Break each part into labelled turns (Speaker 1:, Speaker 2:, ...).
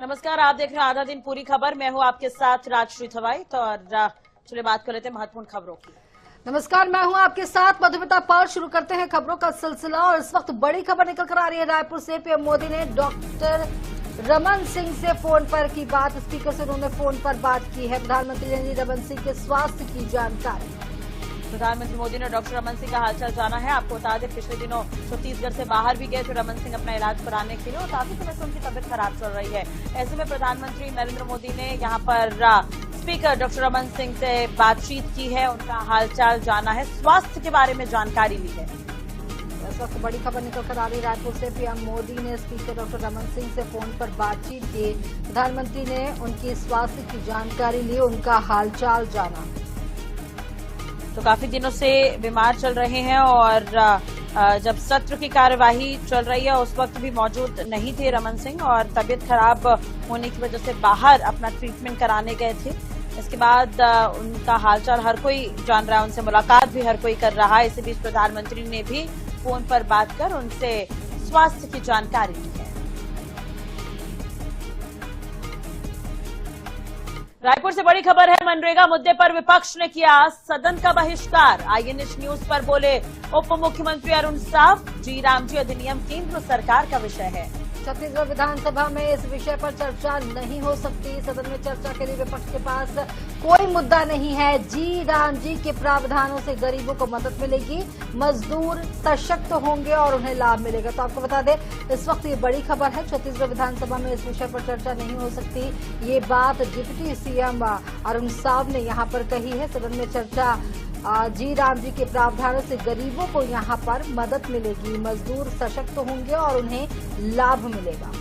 Speaker 1: नमस्कार, आप देख रहे हैं आधा दिन पूरी खबर। मैं हूं आपके साथ राजश्री थवाई। तो चलिए बात कर लेते हैं महत्वपूर्ण खबरों की।
Speaker 2: नमस्कार, मैं हूं आपके साथ मधुमिता पाल। शुरू करते हैं खबरों का सिलसिला और इस वक्त बड़ी खबर निकल कर आ रही है रायपुर से। पीएम मोदी ने डॉक्टर रमन सिंह से फोन पर की बात। स्पीकर से उन्होंने फोन पर बात की है। प्रधानमंत्री ने रमन सिंह के स्वास्थ्य की जानकारी।
Speaker 1: प्रधानमंत्री मोदी ने डॉक्टर रमन सिंह का हालचाल जाना है। आपको बता दें, पिछले दिनों छत्तीसगढ़ से बाहर भी गए थे रमन सिंह अपना इलाज कराने के लिए और काफी समय से उनकी तबियत खराब चल रही है। ऐसे में प्रधानमंत्री नरेंद्र मोदी ने यहां पर स्पीकर डॉक्टर रमन सिंह से बातचीत की है, उनका हालचाल जाना है, स्वास्थ्य के बारे में जानकारी ली है।
Speaker 2: इस वक्त बड़ी खबर निकल कर आ रही रायपुर से। पीएम मोदी ने स्पीकर डॉक्टर रमन सिंह से फोन पर बातचीत की। प्रधानमंत्री ने उनकी स्वास्थ्य की जानकारी ली, उनका हालचाल जाना।
Speaker 1: तो काफी दिनों से बीमार चल रहे हैं और जब सत्र की कार्यवाही चल रही है उस वक्त भी मौजूद नहीं थे रमन सिंह और तबियत खराब होने की वजह से बाहर अपना ट्रीटमेंट कराने गए थे। इसके बाद उनका हालचाल हर कोई जान रहा है, उनसे मुलाकात भी हर कोई कर रहा है। इसी बीच प्रधानमंत्री ने भी फोन पर बात कर उनसे स्वास्थ्य की जानकारी ली है। रायपुर से बड़ी खबर है। मनरेगा मुद्दे पर विपक्ष ने किया सदन का बहिष्कार। आईएनएच न्यूज पर बोले उप मुख्यमंत्री अरुण साव, जी राम जी अधिनियम केंद्र सरकार का विषय है।
Speaker 2: छत्तीसगढ़ विधानसभा में इस विषय पर चर्चा नहीं हो सकती। सदन में चर्चा के लिए विपक्ष के पास कोई मुद्दा नहीं है। जी राम जी के प्रावधानों से गरीबों को मदद मिलेगी, मजदूर सशक्त होंगे और उन्हें लाभ मिलेगा। तो आपको बता दें, इस वक्त ये बड़ी खबर है। छत्तीसगढ़ विधानसभा में इस विषय पर चर्चा नहीं हो सकती, ये बात डिप्टी सीएम अरुण साव ने यहाँ पर कही है। सदन में चर्चा जी राम जी के प्रावधानों से गरीबों को यहाँ पर मदद मिलेगी, मजदूर सशक्त होंगे और उन्हें लाभ मिलेगा।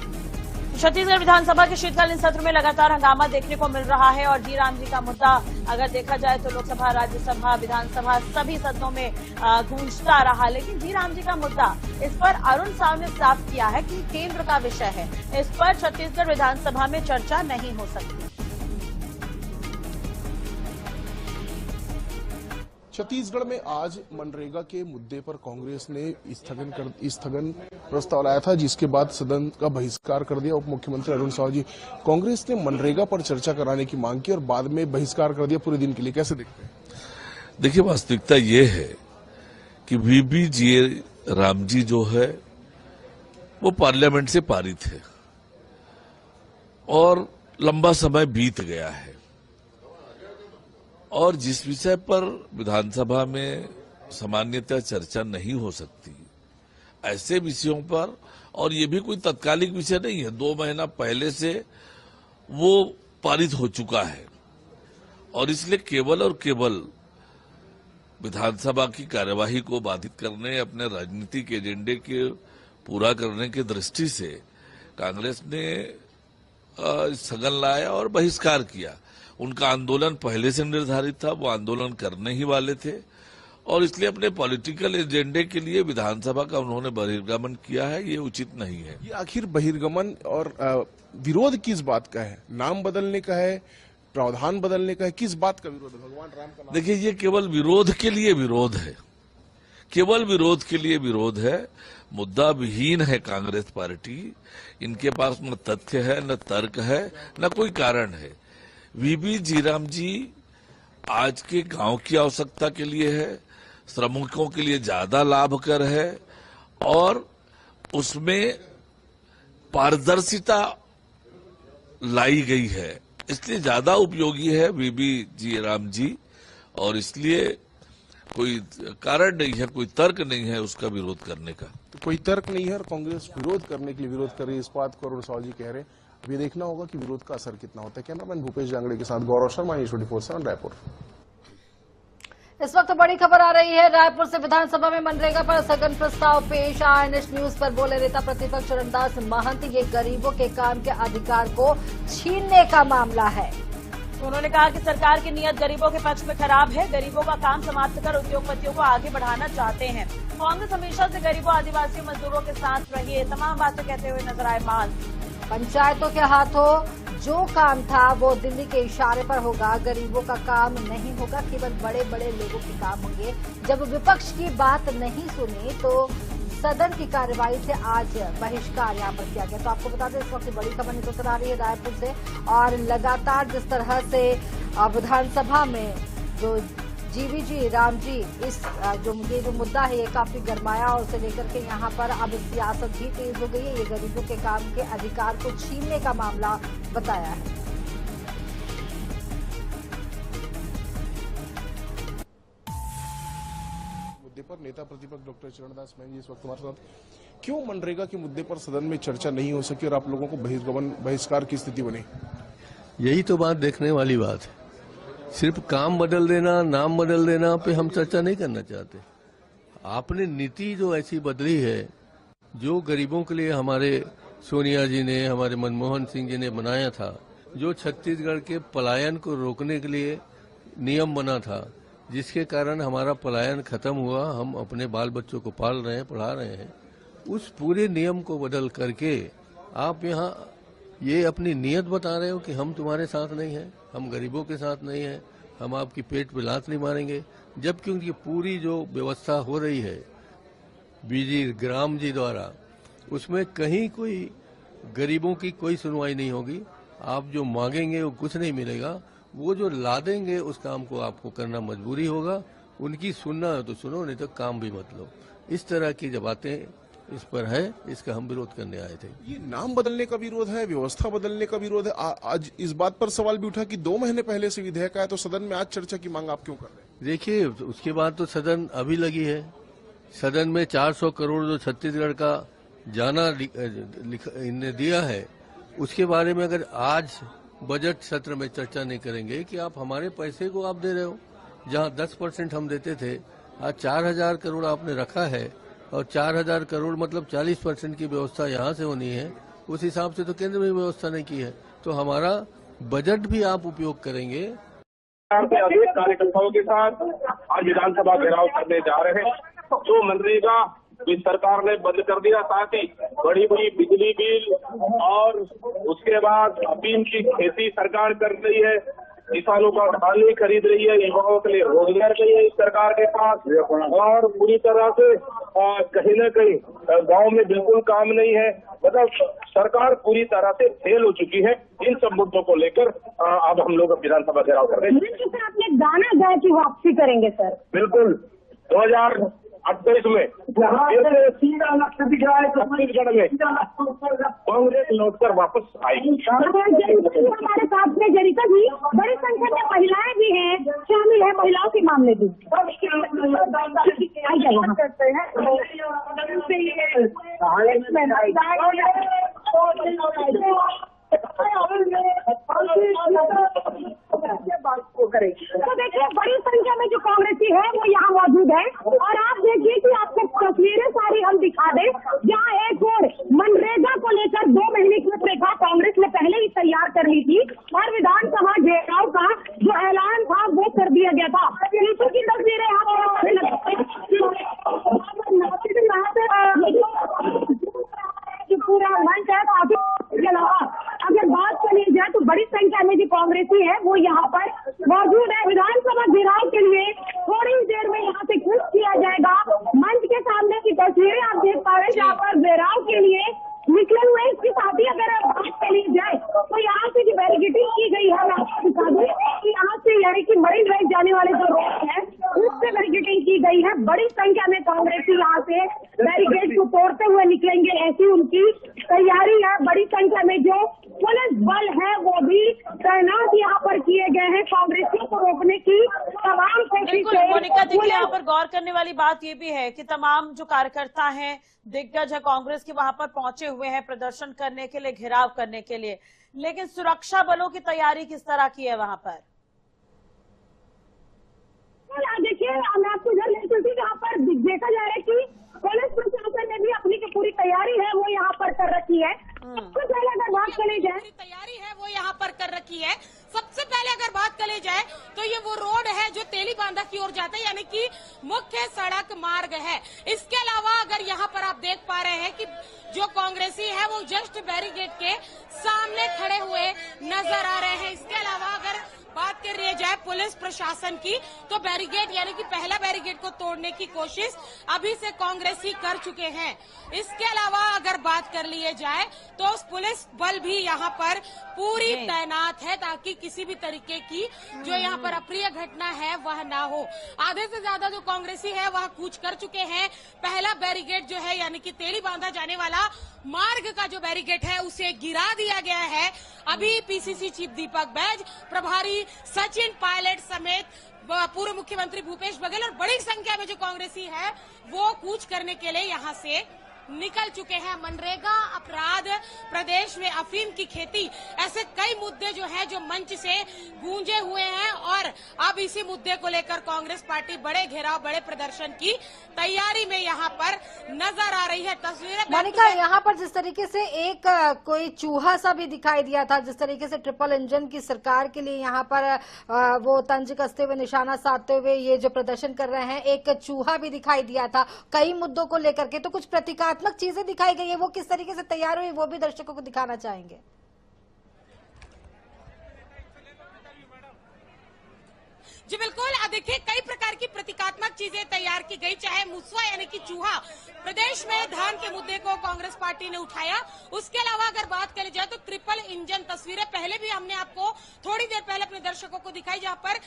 Speaker 1: छत्तीसगढ़ विधानसभा के शीतकालीन सत्र में लगातार हंगामा देखने को मिल रहा है और जी राम जी का मुद्दा अगर देखा जाए तो लोकसभा, राज्यसभा, विधानसभा सभी सदनों में गूंजता रहा। लेकिन जी राम जी का मुद्दा, इस पर अरुण साव ने साफ किया है कि केंद्र का विषय है, इस पर छत्तीसगढ़ विधानसभा में चर्चा नहीं हो सकती।
Speaker 3: छत्तीसगढ़ में आज मनरेगा के मुद्दे पर कांग्रेस ने स्थगन प्रस्ताव लाया था, जिसके बाद सदन का बहिष्कार कर दिया। उप मुख्यमंत्री अरुण साव जी, कांग्रेस ने मनरेगा पर चर्चा कराने की मांग की और बाद में बहिष्कार कर दिया पूरे दिन के लिए, कैसे देखते हैं?
Speaker 4: देखिए, वास्तविकता ये है कि वीबी जी राम जी जो है वो पार्लियामेंट से पारित है और लंबा समय बीत गया है और जिस विषय पर विधानसभा में सामान्यतः चर्चा नहीं हो सकती, ऐसे विषयों पर, और ये भी कोई तत्कालिक विषय नहीं है, 2 महीना पहले से वो पारित हो चुका है और इसलिए केवल और केवल विधानसभा की कार्यवाही को बाधित करने, अपने राजनीतिक एजेंडे के पूरा करने की दृष्टि से कांग्रेस ने स्थगन लाया और बहिष्कार किया। उनका आंदोलन पहले से निर्धारित था, वो आंदोलन करने ही वाले थे और इसलिए अपने पॉलिटिकल एजेंडे के लिए विधानसभा का उन्होंने बहिर्गमन किया है, ये उचित नहीं है।
Speaker 3: ये आखिर बहिर्गमन और विरोध किस बात का है? नाम बदलने का है, प्रावधान बदलने का है, किस बात का विरोध है? भगवान राम का नाम।
Speaker 4: देखिए, ये केवल विरोध के लिए विरोध है, केवल विरोध के लिए विरोध है। मुद्दा विहीन है कांग्रेस पार्टी, इनके पास न तथ्य है, न तर्क है, न कोई कारण है। वीबी जी राम जी आज के गांव की आवश्यकता के लिए है, श्रमिकों के लिए ज्यादा लाभकर है और उसमें पारदर्शिता लाई गई है, इसलिए ज्यादा उपयोगी है वीबी जी राम जी और इसलिए कोई कारण नहीं है, कोई तर्क नहीं है उसका विरोध करने का।
Speaker 3: तो कोई तर्क नहीं है और कांग्रेस विरोध करने के लिए विरोध कर रही है, इस बात को अरुण साव जी कह रहे हैं। अब ये देखना होगा कि विरोध का असर कितना होता है। कैमरामैन भूपेश जांगड़े के साथ गौरव शर्मा, न्यूज़ 24/7 रायपुर।
Speaker 2: इस वक्त बड़ी खबर आ रही है रायपुर से। विधानसभा में मनरेगा पर स्थगन प्रस्ताव पेश। आईएनएच न्यूज पर बोले नेता प्रतिपक्ष चरणदास महंत, ये गरीबों के काम के अधिकार को छीनने का मामला है।
Speaker 1: उन्होंने कहा कि सरकार की नीयत गरीबों के पक्ष में खराब है, गरीबों का काम समाप्त कर उद्योगपतियों को आगे बढ़ाना चाहते हैं। कांग्रेस हमेशा से गरीबों, आदिवासियों, मजदूरों के साथ रही है, तमाम बातें कहते हुए नजर आए महंत।
Speaker 2: पंचायतों के हाथों जो काम था वो दिल्ली के इशारे पर होगा, गरीबों का काम नहीं होगा, केवल बड़े बड़े लोगों के काम होंगे। जब विपक्ष की बात नहीं सुनी तो सदन की कार्यवाही से आज बहिष्कार यहाँ पर किया गया। तो आपको बता दें इस वक्त बड़ी खबर निकल आ रही है रायपुर से, और लगातार जिस तरह से विधानसभा में जो जीवीजी राम जी इस ये जो मुद्दा है ये काफी गरमाया, और उसे लेकर के यहाँ पर अब सियासत भी तेज हो गई है। ये गरीबों के काम के अधिकार को छीनने का मामला बताया है।
Speaker 3: मुद्दे पर नेता प्रतिपक्ष डॉक्टर चरणदास महंत जी इस वक्त हमारे साथ। क्यों मनरेगा के मुद्दे पर सदन में चर्चा नहीं हो सकी और आप लोगों को बहिष्कार की स्थिति बनी?
Speaker 5: यही तो बात देखने वाली बात है। सिर्फ काम बदल देना, नाम बदल देना पे हम चर्चा नहीं करना चाहते। आपने नीति जो ऐसी बदली है, जो गरीबों के लिए हमारे सोनिया जी ने, हमारे मनमोहन सिंह जी ने बनाया था, जो छत्तीसगढ़ के पलायन को रोकने के लिए नियम बना था, जिसके कारण हमारा पलायन खत्म हुआ, हम अपने बाल बच्चों को पाल रहे हैं, पढ़ा रहे हैं, उस पूरे नियम को बदल करके आप यहाँ ये अपनी नीयत बता रहे हो कि हम तुम्हारे साथ नहीं हैं, हम गरीबों के साथ नहीं हैं, हम आपकी पेट पे लात नहीं मारेंगे। जबकि उनकी पूरी जो व्यवस्था हो रही है बीजी राम जी द्वारा, उसमें कहीं कोई गरीबों की कोई सुनवाई नहीं होगी। आप जो मांगेंगे वो कुछ नहीं मिलेगा, वो जो ला देंगे उस काम को आपको करना मजबूरी होगा। उनकी सुनना है तो सुनो, नहीं तो काम भी मत लो। इस तरह की जब बातें इस पर है, इसका हम विरोध करने आए थे।
Speaker 3: ये नाम बदलने का विरोध है, व्यवस्था बदलने का विरोध है। आज इस बात पर सवाल भी उठा कि 2 महीने पहले से विधेयक आया, तो सदन में आज चर्चा की मांग आप क्यों कर रहे हैं?
Speaker 5: देखिए, उसके बाद तो सदन अभी लगी है। सदन में 400 करोड़ जो छत्तीसगढ़ का जाना इनने दिया है, उसके बारे में अगर आज बजट सत्र में चर्चा नहीं करेंगे कि आप हमारे पैसे को आप दे रहे हो, जहां 10% हम देते थे, आज 4000 करोड़ आपने रखा है, और 4000 करोड़ मतलब 40% की व्यवस्था यहाँ से होनी है। उस हिसाब से तो केंद्र में व्यवस्था नहीं की है, तो हमारा बजट भी आप उपयोग करेंगे।
Speaker 6: अधिक कार्यकर्ताओं के साथ आज विधानसभा घेराव करने जा रहे हैं। जो मनरेगा इस सरकार ने बंद कर दिया, साथ ही बड़ी बड़ी बिजली बिल और उसके बाद अफीम की खेती सरकार कर रही है, किसानों का धान नहीं खरीद रही है, युवाओं के लिए रोजगार नहीं है इस सरकार के पास, और पूरी तरह से कहीं न कहीं गांव में बिल्कुल काम नहीं है। मतलब सरकार पूरी तरह से फेल हो चुकी है। इन सब मुद्दों को लेकर अब हम लोग विधानसभा घेराव कर रहे हैं।
Speaker 7: सर, आपने गाना गाया कि वापसी करेंगे सर?
Speaker 6: बिल्कुल, 2028 में सीधा लक्ष्य दिख रहा है छत्तीसगढ़ में कांग्रेस लौटकर वापस आएगी।
Speaker 7: हमारे साथ में जरिका जी, बड़ी संख्या में महिलाएं भी हैं, शामिल है, महिलाओं के मामले भी तो देखिए बड़ी संख्या में जो कांग्रेसी है वो यहाँ मौजूद है। और आप देखिए कि आपको तस्वीरें सारी हम दिखा दें, जहाँ एक और मनरेगा को लेकर 2 महीने की रूपरेखा कांग्रेस ने पहले ही तैयार कर ली थी, और विधानसभा घेराव का जो ऐलान था वो कर दिया गया था। पीछे की तस्वीरें जो पूरा मंच है, इसके अलावा अगर बात चली जाए तो बड़ी संख्या में जो कांग्रेसी है वो यहाँ पर मौजूद है। विधानसभा घेराव के लिए थोड़ी देर में यहाँ से कुछ किया जाएगा। मंच के सामने की तस्वीरें आप देख पा रहे हैं, जहाँ पर घेराव के लिए निकले हुए। इसके साथ ही अगर बात चली जाए तो यहाँ से जो बैरिकेडिंग की गई है, यहाँ से यानी कि मरीन ड्राइव जाने वाले जो रोड है उससे बैरिकेडिंग की गई है। बड़ी संख्या में कांग्रेसी यहाँ से बैरिकेड को तोड़ते हुए निकलेंगे, ऐसी उनकी तैयारी है। बड़ी संख्या में जो पुलिस बल है वो भी तैनात यहाँ पर किए गए हैं कांग्रेसियों को रोकने की तमाम कोशिश।
Speaker 1: मोनिका, देखिए यहाँ पर गौर करने वाली बात ये भी है कि तमाम जो कार्यकर्ता हैं, दिग्गज है कांग्रेस के, वहां पर पहुंचे हुए हैं प्रदर्शन करने के लिए, घेराव करने के लिए, लेकिन सुरक्षा बलों की तैयारी किस तरह की है वहां पर?
Speaker 7: देखिए, मैं आपको इधर ले चलती, जहाँ पर देखा जा रहा है कि पुलिस प्रशासन ने भी अपनी जो पूरी तैयारी है वो यहाँ पर कर रखी है। सबसे पहले अगर बात करी जाए,
Speaker 8: तैयारी है वो यहाँ पर कर रखी है। सबसे पहले अगर बात करी जाए तो ये वो रोड है जो तेलीबांधा की ओर जाता है, यानी कि मुख्य सड़क मार्ग है। इसके अलावा अगर यहाँ पर आप देख पा रहे हैं कि जो कांग्रेसी है वो जस्ट बैरिकेड के सामने खड़े हुए नजर आ रहे हैं। इसके अलावा अगर बात कर रही जाए पुलिस प्रशासन की, तो बैरिकेड यानी कि पहला बैरिकेड को तोड़ने की कोशिश अभी से कांग्रेसी कर चुके हैं। इसके अलावा अगर बात कर ली जाए तो पुलिस बल भी यहाँ पर पूरी तैनात है ताकि किसी भी तरीके की जो यहाँ पर अप्रिय घटना है वह ना हो। आधे से ज्यादा जो कांग्रेसी है वह कूच कर चुके हैं। पहला बैरिकेड जो है यानी कि तेली बांधा जाने वाला मार्ग का जो बैरिकेड है उसे गिरा दिया गया है। अभी पीसीसी चीफ दीपक बैज, प्रभारी सचिन पायलट समेत पूर्व मुख्यमंत्री भूपेश बघेल और बड़ी संख्या में जो कांग्रेसी है वो कूच करने के लिए यहां से निकल चुके हैं। मनरेगा, अपराध, प्रदेश में अफीम की खेती, ऐसे कई मुद्दे जो हैं जो मंच से गूंजे हुए हैं और अब इसी मुद्दे को लेकर कांग्रेस पार्टी बड़े घेराव, बड़े प्रदर्शन की तैयारी में यहाँ पर नजर आ रही है। तस्वीरें
Speaker 2: मोनिका, यहाँ पर जिस तरीके से एक कोई चूहा सा भी दिखाई दिया था, जिस तरीके से ट्रिपल इंजन की सरकार के लिए यहाँ पर वो तंज कसते हुए, निशाना साधते हुए ये जो प्रदर्शन कर रहे हैं, एक चूहा भी दिखाई दिया था कई मुद्दों को लेकर के। तो कुछ प्रतीकात्मक चीजें दिखाई गई है, वो किस तरीके से तैयार हुई वो भी दर्शकों को दिखाना चाहेंगे।
Speaker 8: जी बिल्कुल, देखिए कई प्रकार की प्रतीकात्मक चीजें तैयार की गई, चाहे मुसवा यानी कि चूहा, प्रदेश में धान के मुद्दे को कांग्रेस पार्टी ने उठाया। उसके अलावा अगर बात करी जाए तो ट्रिपल इंजन तस्वीरें पहले भी हमने आपको थोड़ी देर पहले अपने दर्शकों को दिखाई, जहां पर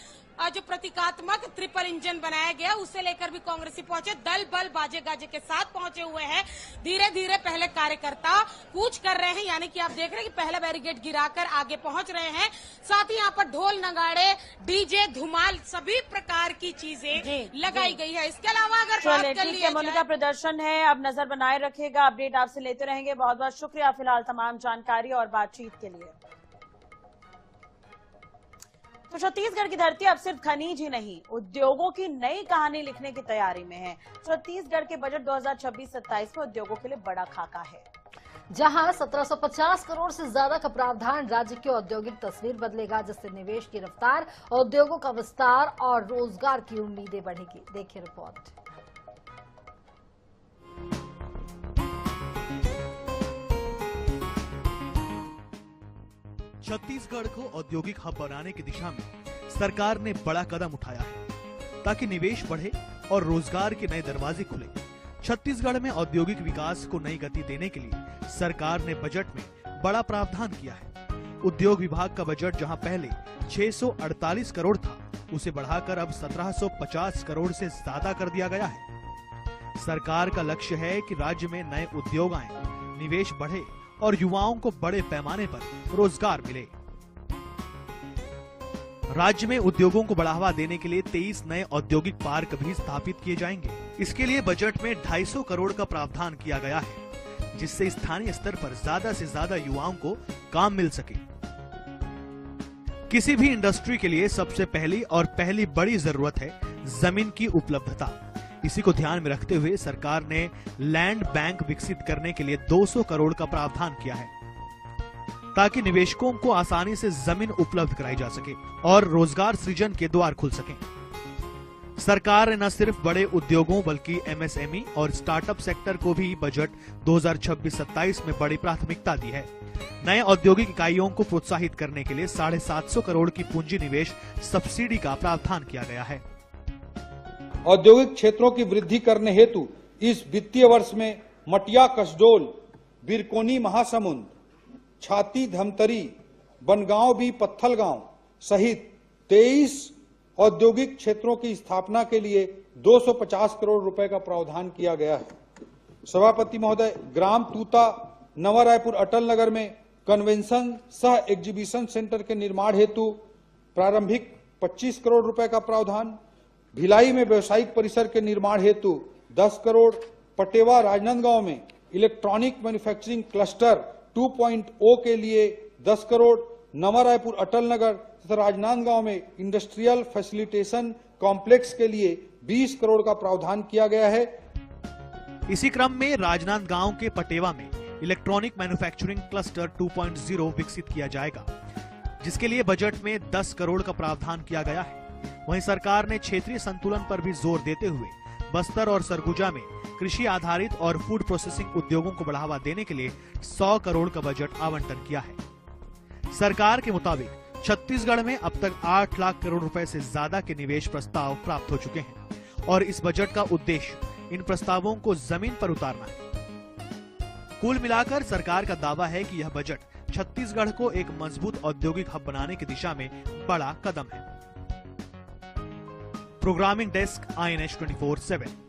Speaker 8: जो प्रतीकात्मक ट्रिपल इंजन बनाया गया उसे लेकर भी कांग्रेसी पहुंचे, दल बल बाजे गाजे के साथ पहुंचे हुए हैं। धीरे धीरे पहले कार्यकर्ता कूच कर रहे हैं, यानी कि आप देख रहे हैं कि पहला बैरिकेड गिराकर आगे पहुंच रहे हैं। साथ ही यहाँ पर ढोल, नगाड़े, डीजे, धुमाल, सभी प्रकार की चीजें लगाई गई है। इसके अलावा अगर बात कर ली
Speaker 1: मोनिका, प्रदर्शन है, अब नजर बनाए रखेगा, अपडेट आपसे लेते रहेंगे। बहुत बहुत शुक्रिया फिलहाल तमाम जानकारी और बातचीत के लिए। तो छत्तीसगढ़ की धरती अब सिर्फ खनिज ही नहीं, उद्योगों की नई कहानी लिखने की तैयारी में है। छत्तीसगढ़ के बजट 2026-27 में उद्योगों के लिए बड़ा खाका है,
Speaker 2: जहां 1750 करोड़ से ज्यादा का प्रावधान राज्य की औद्योगिक तस्वीर बदलेगा, जिससे निवेश की रफ्तार, उद्योगों का विस्तार और रोजगार की उम्मीदें बढ़ेगी। देखिए रिपोर्ट।
Speaker 9: छत्तीसगढ़ को औद्योगिक हब बनाने की दिशा में सरकार ने बड़ा कदम उठाया है ताकि निवेश बढ़े और रोजगार के नए दरवाजे खुले। छत्तीसगढ़ में औद्योगिक विकास को नई गति देने के लिए सरकार ने बजट में बड़ा प्रावधान किया है। उद्योग विभाग का बजट जहां पहले 648 करोड़ था, उसे बढ़ाकर अब 1750 करोड़ से ज्यादा कर दिया गया है। सरकार का लक्ष्य है कि राज्य में नए उद्योग आए, निवेश बढ़े और युवाओं को बड़े पैमाने पर रोजगार मिले। राज्य में उद्योगों को बढ़ावा देने के लिए 23 नए औद्योगिक पार्क भी स्थापित किए जाएंगे। इसके लिए बजट में 250 करोड़ का प्रावधान किया गया है, जिससे स्थानीय स्तर पर ज्यादा से ज्यादा युवाओं को काम मिल सके। किसी भी इंडस्ट्री के लिए सबसे पहली बड़ी जरूरत है जमीन की उपलब्धता। इसी को ध्यान में रखते हुए सरकार ने लैंड बैंक विकसित करने के लिए 200 करोड़ का प्रावधान किया है, ताकि निवेशकों को आसानी से जमीन उपलब्ध कराई जा सके और रोजगार सृजन के द्वार खुल सके। सरकार ने न सिर्फ बड़े उद्योगों बल्कि एमएसएमई और स्टार्टअप सेक्टर को भी बजट 2026-27 में बड़ी प्राथमिकता दी है। नए औद्योगिक इकाइयों को प्रोत्साहित करने के लिए 750 करोड़ की पूंजी निवेश सब्सिडी का प्रावधान किया गया है।
Speaker 10: औद्योगिक क्षेत्रों की वृद्धि करने हेतु इस वित्तीय वर्ष में मटिया, कसडोल, बिरकोनी, महासमुंद, छाती, धमतरी, बनगांव भी, पत्थलगांव सहित 23 औद्योगिक क्षेत्रों की स्थापना के लिए 250 करोड़ रुपए का प्रावधान किया गया है। सभापति महोदय, ग्राम तूता, नवा रायपुर, अटल नगर में कन्वेंशन सह एग्जीबिशन सेंटर के निर्माण हेतु प्रारंभिक 25 करोड़ रुपए का प्रावधान, भिलाई में व्यवसायिक परिसर के निर्माण हेतु 10 करोड़, पटेवा, राजनांदगांव में इलेक्ट्रॉनिक मैन्युफैक्चरिंग क्लस्टर 2.0 के लिए 10 करोड़, नवा रायपुर, अटल नगर तथा राजनांदगांव में इंडस्ट्रियल फैसिलिटेशन कॉम्प्लेक्स के लिए 20 करोड़ का प्रावधान किया गया है।
Speaker 9: इसी क्रम में राजनांदगांव के पटेवा में इलेक्ट्रॉनिक मैन्युफैक्चरिंग क्लस्टर 2.0 विकसित किया जाएगा, जिसके लिए बजट में 10 करोड़ का प्रावधान किया गया है। वहीं सरकार ने क्षेत्रीय संतुलन पर भी जोर देते हुए बस्तर और सरगुजा में कृषि आधारित और फूड प्रोसेसिंग उद्योगों को बढ़ावा देने के लिए 100 करोड़ का बजट आवंटन किया है। सरकार के मुताबिक छत्तीसगढ़ में अब तक 8 लाख करोड़ रुपए से ज्यादा के निवेश प्रस्ताव प्राप्त हो चुके हैं और इस बजट का उद्देश्य इन प्रस्तावों को जमीन पर उतारना है। कुल मिलाकर सरकार का दावा है कि यह बजट छत्तीसगढ़ को एक मजबूत औद्योगिक हब बनाने की दिशा में बड़ा कदम है। Programming desk INH 24/7।